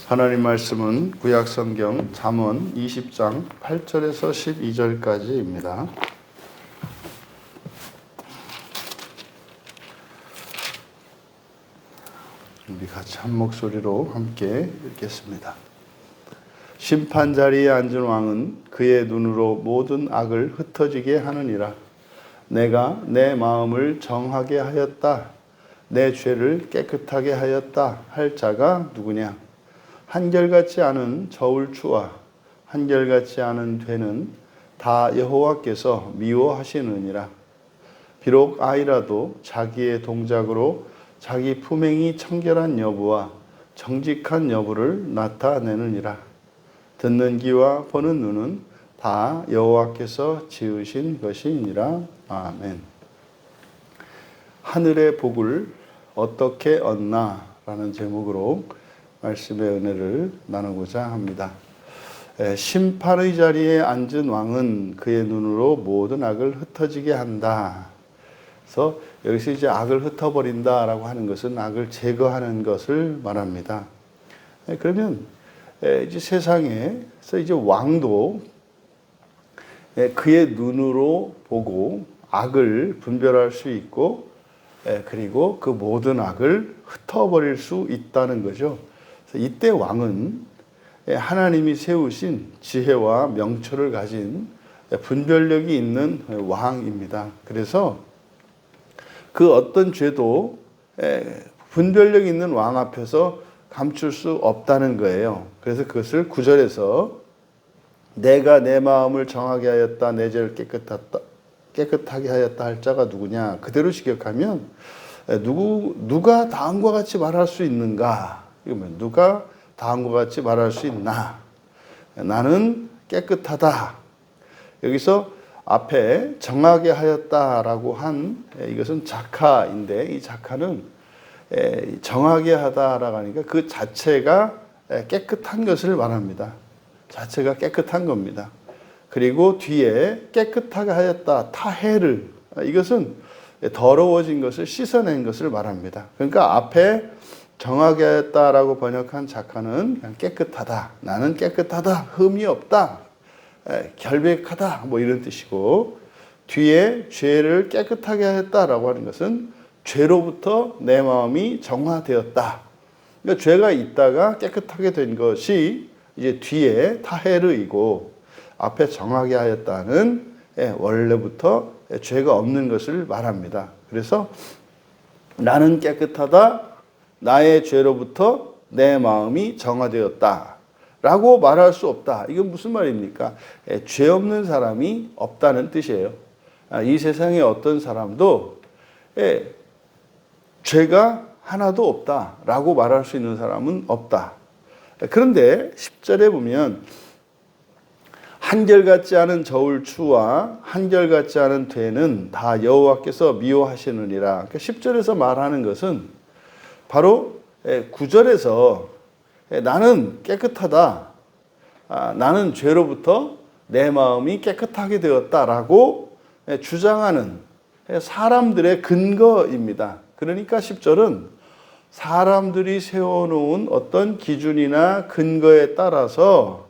하나님 말씀은 구약성경 잠언 20장 8절에서 12절까지입니다. 우리 같이 한 목소리로 함께 읽겠습니다. 심판 자리에 앉은 왕은 그의 눈으로 모든 악을 흩어지게 하느니라. 내가 내 마음을 정하게 하였다. 내 죄를 깨끗하게 하였다 할 자가 누구냐? 한결같지 않은 저울추와 한결같이 않은 되는 다 여호와께서 미워하시느니라. 비록 아이라도 자기의 동작으로 자기 품행이 청결한 여부와 정직한 여부를 나타내느니라. 듣는 귀와 보는 눈은 다 여호와께서 지으신 것이니라. 아멘. 하늘의 복을 어떻게 얻나? 라는 제목으로 말씀의 은혜를 나누고자 합니다. 심판의 자리에 앉은 왕은 그의 눈으로 모든 악을 흩어지게 한다. 그래서 여기서 이제 악을 흩어버린다라고 하는 것은 악을 제거하는 것을 말합니다. 그러면 이제 세상에서 이제 왕도 그의 눈으로 보고 악을 분별할 수 있고 그리고 그 모든 악을 흩어버릴 수 있다는 거죠. 이때 왕은 하나님이 세우신 지혜와 명철을 가진 분별력이 있는 왕입니다. 그래서 그 어떤 죄도 분별력 있는 왕 앞에서 감출 수 없다는 거예요. 그래서 그것을 9절에서 내가 내 마음을 정하게 하였다. 내 죄를 깨끗하게 하였다 할 자가 누구냐? 그대로 직역하면 누가 다음과 같이 말할 수 있는가? 누가 다음과 같이 말할 수 있나? 나는 깨끗하다. 여기서 앞에 정하게 하였다라고 한 이것은 작하인데 이 작하는 정하게 하다라고 하니까 그 자체가 깨끗한 것을 말합니다. 자체가 깨끗한 겁니다. 그리고 뒤에 깨끗하게 하였다. 타헤르. 이것은 더러워진 것을 씻어낸 것을 말합니다. 그러니까 앞에 정하게 하였다라고 번역한 작하는 그냥 깨끗하다. 나는 깨끗하다. 흠이 없다. 결백하다. 뭐 이런 뜻이고 뒤에 죄를 깨끗하게 하였다라고 하는 것은 죄로부터 내 마음이 정화되었다. 그러니까 죄가 있다가 깨끗하게 된 것이 이제 뒤에 타헤르이고 앞에 정하게 하였다는 원래부터 죄가 없는 것을 말합니다. 그래서 나는 깨끗하다. 나의 죄로부터 내 마음이 정화되었다. 라고 말할 수 없다. 이건 무슨 말입니까? 죄 없는 사람이 없다는 뜻이에요. 이 세상에 어떤 사람도 죄가 하나도 없다라고 말할 수 있는 사람은 없다. 그런데 10절에 보면 한결같지 않은 저울추와 한결같지 않은 되는 다 여호와께서 미워하시느니라. 그러니까 10절에서 말하는 것은 바로 9절에서 나는 깨끗하다. 나는 죄로부터 내 마음이 깨끗하게 되었다라고 주장하는 사람들의 근거입니다. 그러니까 10절은 사람들이 세워놓은 어떤 기준이나 근거에 따라서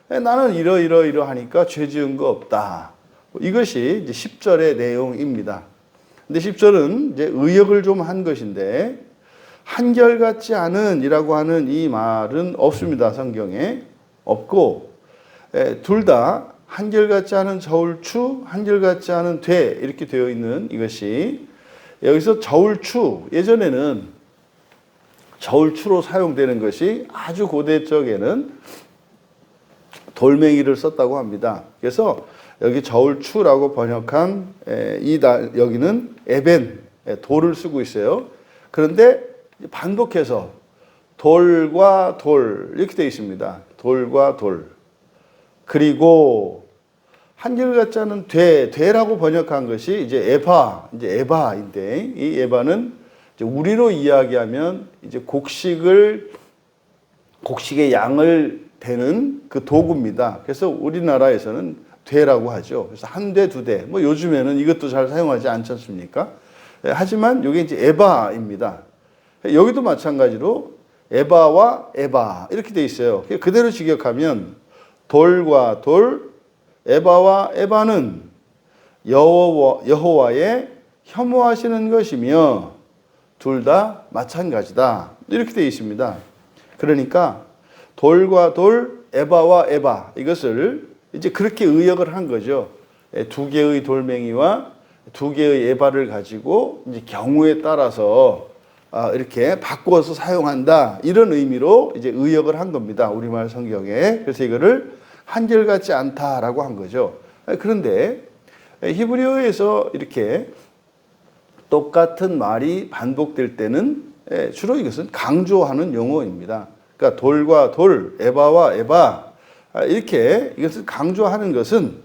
나는 이러하니까 죄 지은 거 없다. 이것이 이제 10절의 내용입니다. 근데 10절은 이제 의역을 좀 한 것인데 한결같지 않은 이라고 하는 이 말은 없습니다. 성경에 없고 둘 다 한결같지 않은 저울추, 한결같지 않은 돼 이렇게 되어 있는 이것이 여기서 저울추 예전에는 저울추로 사용되는 것이 아주 고대 쪽에는 돌멩이를 썼다고 합니다. 그래서 여기 저울추라고 번역한 여기는 에벤 돌을 쓰고 있어요. 그런데 반복해서 돌과 돌 이렇게 되어 있습니다. 돌과 돌. 그리고 한결같지 않은 되라고 번역한 것이 이제 에바인데 이 에바는 이제 우리로 이야기하면 이제 곡식의 양을 되는 그 도구입니다. 그래서 우리나라에서는 되라고 하죠. 그래서 한 대, 두 대. 뭐 요즘에는 이것도 잘 사용하지 않지 않습니까? 하지만 이게 이제 에바입니다. 여기도 마찬가지로 에바와 에바 이렇게 돼 있어요. 그대로 직역하면 돌과 돌, 에바와 에바는 여호와의 혐오하시는 것이며 둘 다 마찬가지다. 이렇게 되어 있습니다. 그러니까 돌과 돌, 에바와 에바 이것을 이제 그렇게 의역을 한 거죠. 두 개의 돌멩이와 두 개의 에바를 가지고 이제 경우에 따라서 이렇게 바꿔서 사용한다. 이런 의미로 이제 의역을 한 겁니다. 우리말 성경에. 그래서 이거를 한결같지 않다라고 한 거죠. 그런데 히브리어에서 이렇게 똑같은 말이 반복될 때는 주로 이것은 강조하는 용어입니다. 그러니까 돌과 돌, 에바와 에바 이렇게 이것을 강조하는 것은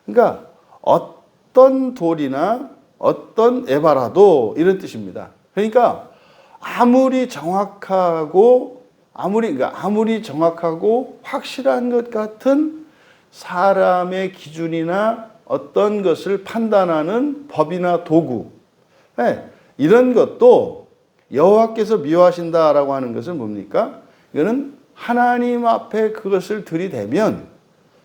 그러니까 어떤 돌이나 어떤 에바라도 이런 뜻입니다. 그러니까 아무리 정확하고 확실한 것 같은 사람의 기준이나 어떤 것을 판단하는 법이나 도구, 이런 것도 여호와께서 미워하신다라고 하는 것은 뭡니까? 이거는 하나님 앞에 그것을 들이대면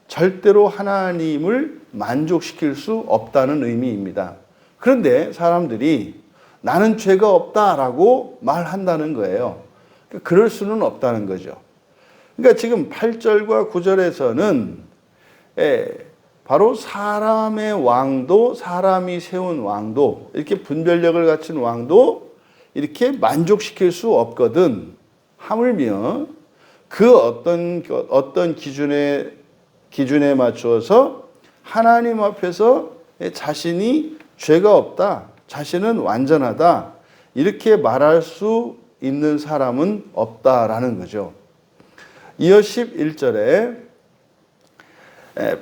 절대로 하나님을 만족시킬 수 없다는 의미입니다. 그런데 사람들이 나는 죄가 없다라고 말한다는 거예요. 그럴 수는 없다는 거죠. 그러니까 지금 8절과 9절에서는 바로 사람의 왕도, 사람이 세운 왕도, 이렇게 분별력을 갖춘 왕도 이렇게 만족시킬 수 없거든. 하물며 그 어떤 기준에 맞추어서 하나님 앞에서 자신이 죄가 없다, 자신은 완전하다, 이렇게 말할 수 있는 사람은 없다라는 거죠. 이어 11절에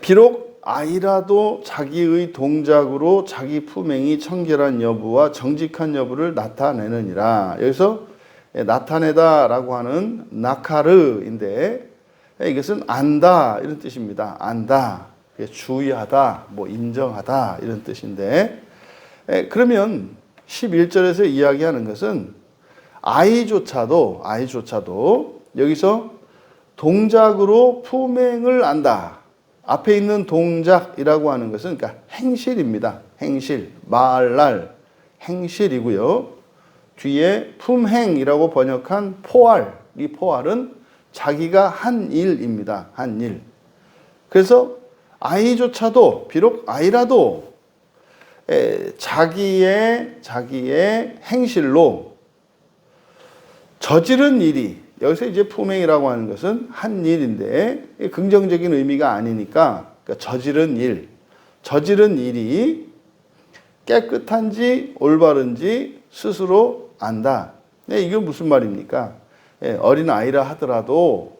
비록 아이라도 자기의 동작으로 자기 품행이 청결한 여부와 정직한 여부를 나타내느니라. 여기서 나타내다라고 하는 나카르인데 이것은 안다 이런 뜻입니다. 안다, 주의하다, 인정하다 이런 뜻인데, 그러면 11절에서 이야기하는 것은 아이조차도 여기서 동작으로 품행을 안다. 앞에 있는 동작이라고 하는 것은 그러니까 행실입니다. 행실, 말랄, 행실이고요. 뒤에 품행이라고 번역한 포알, 이 포알은 자기가 한 일입니다. 한 일. 그래서 아이조차도, 비록 아이라도 자기의 행실로 저지른 일이, 여기서 이제 품행이라고 하는 것은 한 일인데 긍정적인 의미가 아니니까, 그러니까 저지른 일이 깨끗한지 올바른지 스스로 안다. 이게 무슨 말입니까? 어린 아이라 하더라도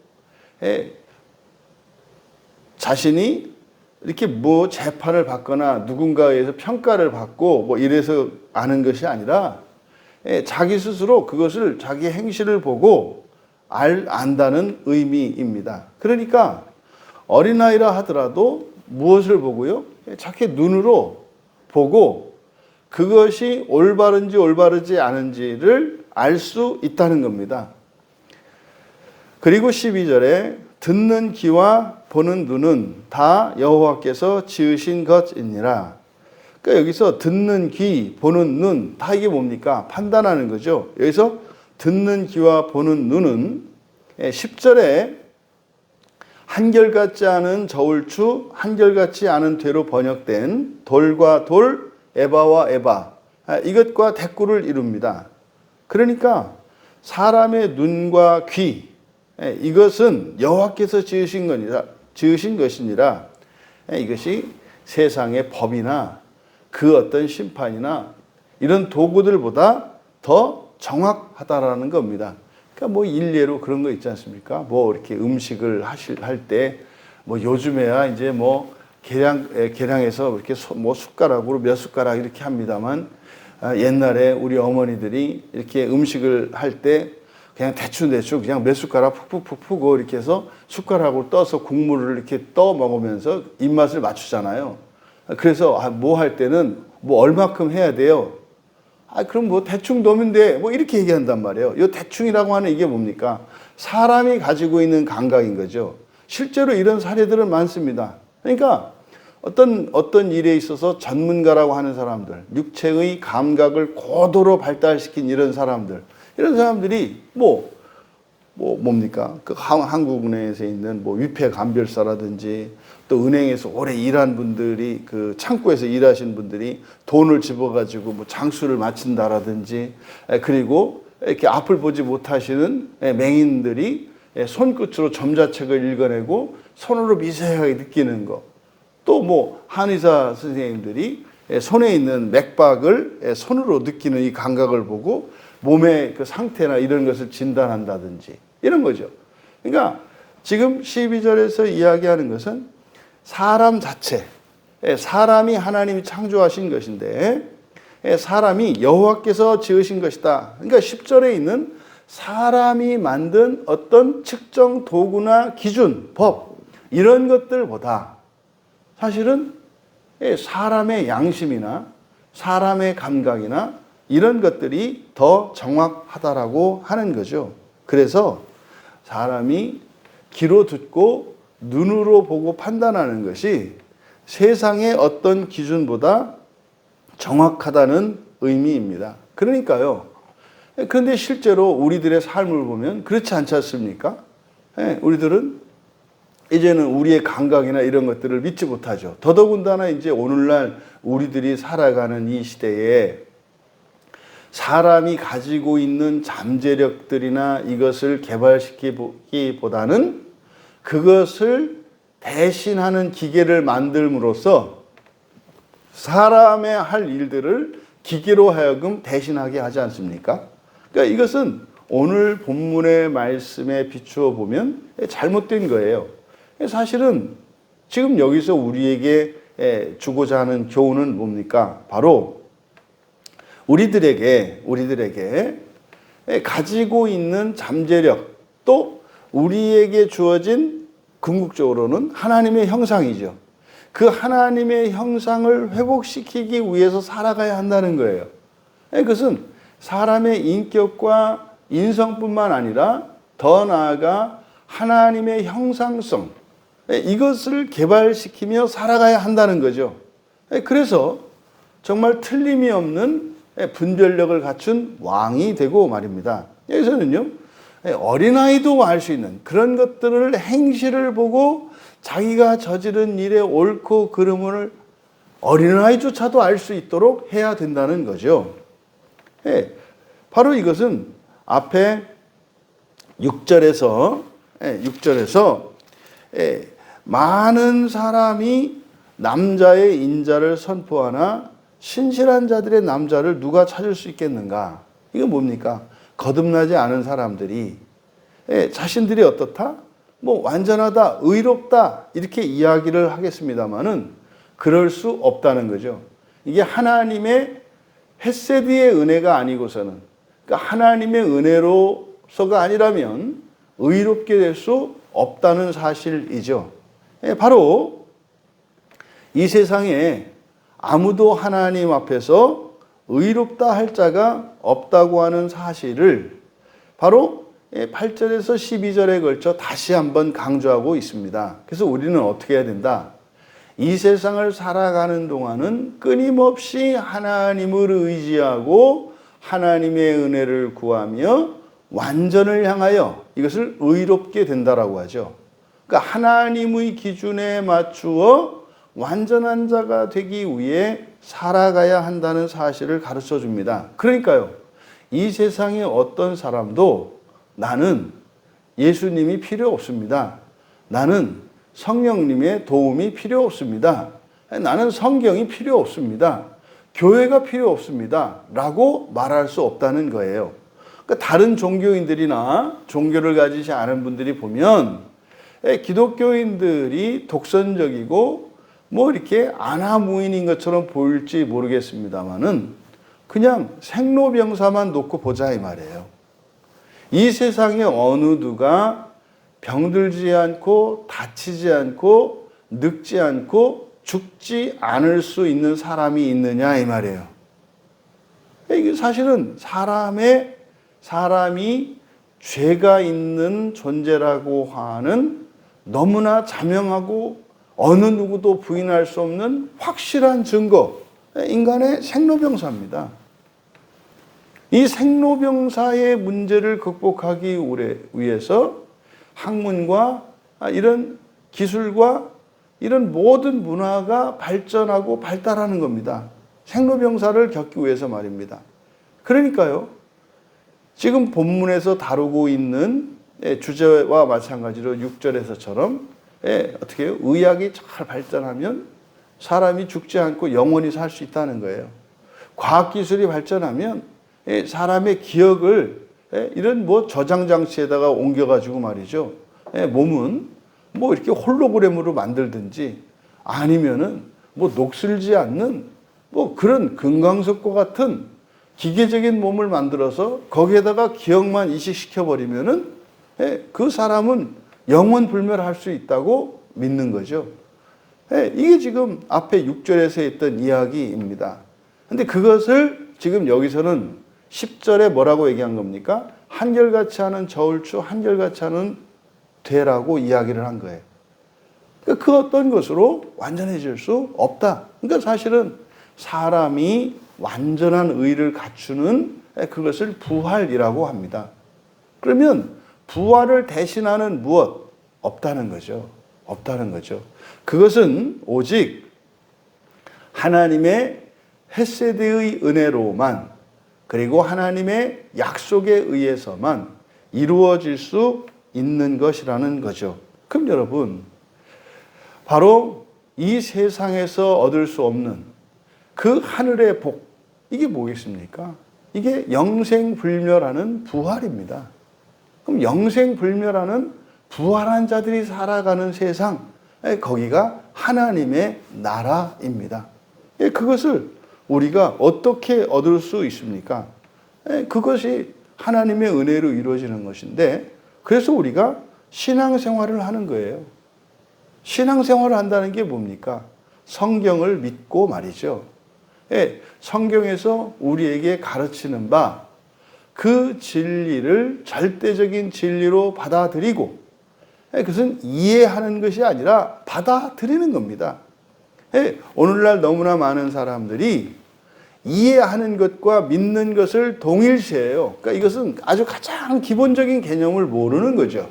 자신이 이렇게 재판을 받거나 누군가에 의해서 평가를 받고 이래서 아는 것이 아니라 자기 스스로 그것을, 자기 행실을 보고 안다는 의미입니다. 그러니까 어린아이라 하더라도 무엇을 보고요? 자기 눈으로 보고 그것이 올바른지 올바르지 않은지를 알 수 있다는 겁니다. 그리고 12절에 듣는 귀와 보는 눈은 다 여호와께서 지으신 것이니라. 그러니까 여기서 듣는 귀, 보는 눈, 다 이게 뭡니까? 판단하는 거죠. 여기서 듣는 귀와 보는 눈은 10절에 한결같지 않은 저울추, 한결같지 않은 되로 번역된 돌과 돌, 에바와 에바, 이것과 대꾸를 이룹니다. 그러니까 사람의 눈과 귀, 이것은 여호와께서 지으신 것이니라. 이것이 세상의 법이나 그 어떤 심판이나 이런 도구들보다 더 정확하다라는 겁니다. 그러니까 일례로 그런 거 있지 않습니까? 이렇게 음식을 할 때 요즘에야 이제 계량해서 이렇게 숟가락으로 몇 숟가락 이렇게 합니다만, 옛날에 우리 어머니들이 이렇게 음식을 할 때 그냥 대충 그냥 몇 숟가락 푹푹 푸고 이렇게 해서 숟가락으로 떠서 국물을 이렇게 떠 먹으면서 입맛을 맞추잖아요. 그래서 할 때는 얼마큼 해야 돼요? 그럼 뭐 대충 넣으면 돼. 뭐 이렇게 얘기한단 말이에요. 이 대충이라고 하는 이게 뭡니까? 사람이 가지고 있는 감각인 거죠. 실제로 이런 사례들은 많습니다. 그러니까 어떤 일에 있어서 전문가라고 하는 사람들, 육체의 감각을 고도로 발달시킨 이런 사람들이 뭡니까? 그 한국은행에서 있는 뭐 위폐 감별사라든지 또 은행에서 오래 일한 분들이 그 창고에서 일하신 분들이 돈을 집어가지고 뭐 장수를 마친다라든지 그리고 이렇게 앞을 보지 못하시는 맹인들이 손끝으로 점자책을 읽어내고 손으로 미세하게 느끼는 거. 또 뭐 한의사 선생님들이 손에 있는 맥박을 손으로 느끼는 이 감각을 보고 몸의 그 상태나 이런 것을 진단한다든지 이런 거죠. 그러니까 지금 12절에서 이야기하는 것은 사람 자체, 사람이 하나님이 창조하신 것인데 사람이 여호와께서 지으신 것이다. 그러니까 10절에 있는 사람이 만든 어떤 측정 도구나 기준, 법 이런 것들보다 사실은 사람의 양심이나 사람의 감각이나 이런 것들이 더 정확하다라고 하는 거죠. 그래서 사람이 귀로 듣고 눈으로 보고 판단하는 것이 세상의 어떤 기준보다 정확하다는 의미입니다. 그러니까요. 그런데 실제로 우리들의 삶을 보면 그렇지 않지 않습니까? 우리들은 이제는 우리의 감각이나 이런 것들을 믿지 못하죠. 더더군다나 이제 오늘날 우리들이 살아가는 이 시대에 사람이 가지고 있는 잠재력들이나 이것을 개발시키기보다는 그것을 대신하는 기계를 만들므로써 사람의 할 일들을 기계로 하여금 대신하게 하지 않습니까? 그러니까 이것은 오늘 본문의 말씀에 비추어 보면 잘못된 거예요. 사실은 지금 여기서 우리에게 주고자 하는 교훈은 뭡니까? 바로 우리들에게 가지고 있는 잠재력 또 우리에게 주어진 궁극적으로는 하나님의 형상이죠. 그 하나님의 형상을 회복시키기 위해서 살아가야 한다는 거예요. 그것은 사람의 인격과 인성뿐만 아니라 더 나아가 하나님의 형상성 이것을 개발시키며 살아가야 한다는 거죠. 그래서 정말 틀림이 없는 분별력을 갖춘 왕이 되고 말입니다. 여기서는요, 어린아이도 알 수 있는 그런 것들을 행실을 보고 자기가 저지른 일의 옳고 그름을 어린아이조차도 알 수 있도록 해야 된다는 거죠. 바로 이것은 앞에 6절에서 많은 사람이 남자의 인자를 선포하나 신실한 자들의 남자를 누가 찾을 수 있겠는가? 이건 뭡니까? 거듭나지 않은 사람들이 자신들이 어떻다? 뭐 완전하다, 의롭다 이렇게 이야기를 하겠습니다마는 그럴 수 없다는 거죠. 이게 하나님의 헤세드의 은혜가 아니고서는 그러니까 하나님의 은혜로서가 아니라면 의롭게 될 수 없다는 사실이죠. 바로 이 세상에 아무도 하나님 앞에서 의롭다 할 자가 없다고 하는 사실을 바로 8절에서 12절에 걸쳐 다시 한번 강조하고 있습니다. 그래서 우리는 어떻게 해야 된다? 이 세상을 살아가는 동안은 끊임없이 하나님을 의지하고 하나님의 은혜를 구하며 완전을 향하여 이것을 의롭게 된다라고 하죠. 그러니까 하나님의 기준에 맞추어 완전한 자가 되기 위해 살아가야 한다는 사실을 가르쳐 줍니다. 그러니까요, 이 세상의 어떤 사람도 나는 예수님이 필요 없습니다. 나는 성령님의 도움이 필요 없습니다. 나는 성경이 필요 없습니다. 교회가 필요 없습니다. 라고 말할 수 없다는 거예요. 그러니까 다른 종교인들이나 종교를 가지지 않은 분들이 보면 기독교인들이 독선적이고 뭐 이렇게 안하무인인 것처럼 보일지 모르겠습니다만은 그냥 생로병사만 놓고 보자 이 말이에요. 이 세상에 어느 누가 병들지 않고 다치지 않고 늙지 않고 죽지 않을 수 있는 사람이 있느냐 이 말이에요. 이게 사실은 사람이 죄가 있는 존재라고 하는 너무나 자명하고 어느 누구도 부인할 수 없는 확실한 증거, 인간의 생로병사입니다. 이 생로병사의 문제를 극복하기 위해서 학문과 이런 기술과 이런 모든 문화가 발전하고 발달하는 겁니다. 생로병사를 겪기 위해서 말입니다. 그러니까요, 지금 본문에서 다루고 있는 주제와 마찬가지로 6절에서처럼 어떻게 해요? 의학이 잘 발전하면 사람이 죽지 않고 영원히 살 수 있다는 거예요. 과학기술이 발전하면 사람의 기억을 이런 저장 장치에다가 옮겨가지고 말이죠. 몸은 이렇게 홀로그램으로 만들든지 아니면은 녹슬지 않는 그런 금강석과 같은 기계적인 몸을 만들어서 거기에다가 기억만 이식시켜 버리면은 그 사람은 영원 불멸할 수 있다고 믿는 거죠. 이게 지금 앞에 6절에서 했던 이야기입니다. 근데 그것을 지금 여기서는 10절에 뭐라고 얘기한 겁니까? 한결같이 하는 저울추, 한결같이 하는 되라고 이야기를 한 거예요. 그러니까 그 어떤 것으로 완전해질 수 없다. 그러니까 사실은 사람이 완전한 의를 갖추는 그것을 부활이라고 합니다. 그러면 부활을 대신하는 무엇? 없다는 거죠. 없다는 거죠. 그것은 오직 하나님의 헤세드의 은혜로만, 그리고 하나님의 약속에 의해서만 이루어질 수 있는 것이라는 거죠. 그럼 여러분, 바로 이 세상에서 얻을 수 없는 그 하늘의 복, 이게 뭐겠습니까? 이게 영생불멸하는 부활입니다. 그럼 영생불멸하는 부활한 자들이 살아가는 세상, 거기가 하나님의 나라입니다. 그것을 우리가 어떻게 얻을 수 있습니까? 그것이 하나님의 은혜로 이루어지는 것인데, 그래서 우리가 신앙생활을 하는 거예요. 신앙생활을 한다는 게 뭡니까? 성경을 믿고 말이죠. 성경에서 우리에게 가르치는 바, 그 진리를 절대적인 진리로 받아들이고, 그것은 이해하는 것이 아니라 받아들이는 겁니다. 오늘날 너무나 많은 사람들이 이해하는 것과 믿는 것을 동일시해요. 그러니까 이것은 아주 가장 기본적인 개념을 모르는 거죠.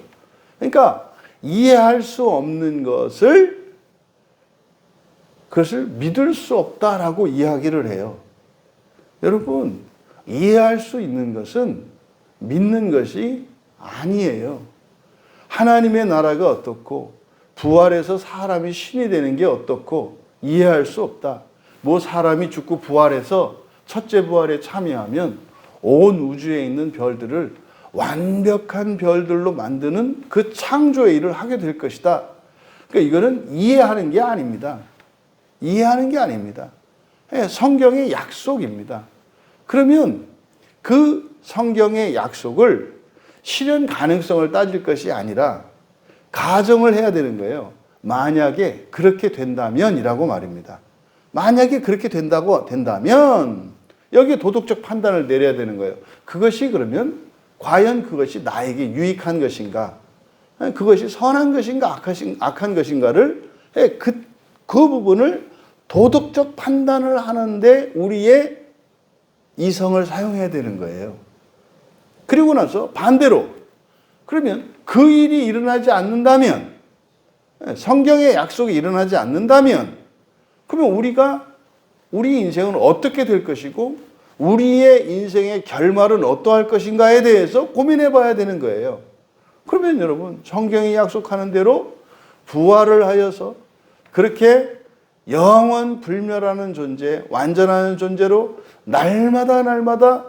그러니까 이해할 수 없는 그것을 믿을 수 없다라고 이야기를 해요. 여러분, 이해할 수 있는 것은 믿는 것이 아니에요. 하나님의 나라가 어떻고, 부활해서 사람이 신이 되는 게 어떻고 이해할 수 없다. 사람이 죽고 부활해서 첫째 부활에 참여하면 온 우주에 있는 별들을 완벽한 별들로 만드는 그 창조의 일을 하게 될 것이다. 그러니까 이거는 이해하는 게 아닙니다. 이해하는 게 아닙니다. 성경의 약속입니다. 그러면 그 성경의 약속을 실현 가능성을 따질 것이 아니라 가정을 해야 되는 거예요. 만약에 그렇게 된다면이라고 말입니다. 만약에 그렇게 된다면 여기에 도덕적 판단을 내려야 되는 거예요. 그것이 그러면 과연 그것이 나에게 유익한 것인가? 그것이 선한 것인가 악한 것인가를 그 부분을 도덕적 판단을 하는데 우리의 이성을 사용해야 되는 거예요. 그리고 나서 반대로, 그러면 그 일이 일어나지 않는다면, 성경의 약속이 일어나지 않는다면, 그러면 우리 인생은 어떻게 될 것이고 우리의 인생의 결말은 어떠할 것인가에 대해서 고민해 봐야 되는 거예요. 그러면 여러분, 성경이 약속하는 대로 부활을 하여서 그렇게 영원 불멸하는 존재, 완전한 존재로 날마다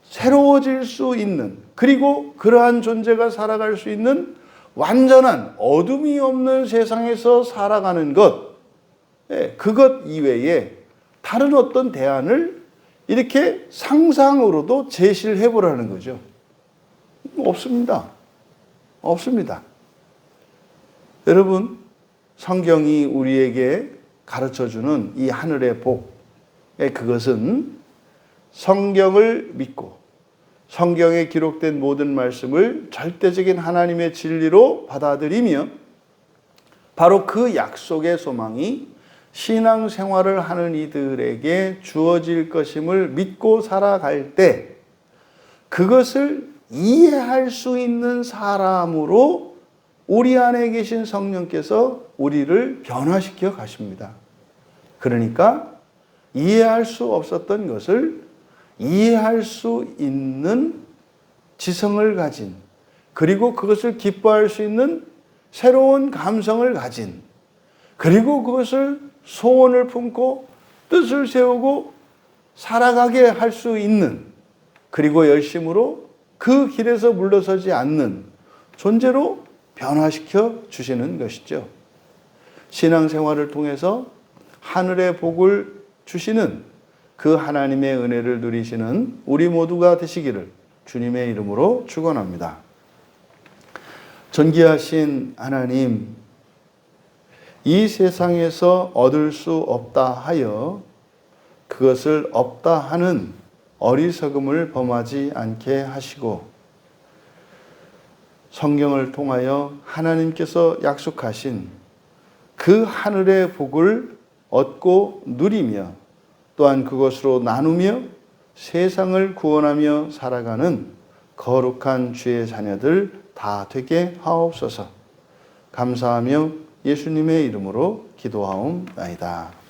새로워질 수 있는, 그리고 그러한 존재가 살아갈 수 있는 완전한 어둠이 없는 세상에서 살아가는 것, 그것 이외에 다른 어떤 대안을 이렇게 상상으로도 제시를 해보라는 거죠. 없습니다. 없습니다. 여러분, 성경이 우리에게 가르쳐주는 이 하늘의 복, 그것은 성경을 믿고 성경에 기록된 모든 말씀을 절대적인 하나님의 진리로 받아들이며 바로 그 약속의 소망이 신앙생활을 하는 이들에게 주어질 것임을 믿고 살아갈 때 그것을 이해할 수 있는 사람으로 우리 안에 계신 성령께서 우리를 변화시켜 가십니다. 그러니까 이해할 수 없었던 것을 이해할 수 있는 지성을 가진, 그리고 그것을 기뻐할 수 있는 새로운 감성을 가진, 그리고 그것을 소원을 품고 뜻을 세우고 살아가게 할 수 있는, 그리고 열심으로 그 길에서 물러서지 않는 존재로 변화시켜 주시는 것이죠. 신앙생활을 통해서 하늘의 복을 주시는 그 하나님의 은혜를 누리시는 우리 모두가 되시기를 주님의 이름으로 축원합니다. 존귀하신 하나님, 이 세상에서 얻을 수 없다 하여 그것을 없다 하는 어리석음을 범하지 않게 하시고 성경을 통하여 하나님께서 약속하신 그 하늘의 복을 얻고 누리며 또한 그것으로 나누며 세상을 구원하며 살아가는 거룩한 주의 자녀들 다 되게 하옵소서. 감사하며 예수님의 이름으로 기도하옵나이다.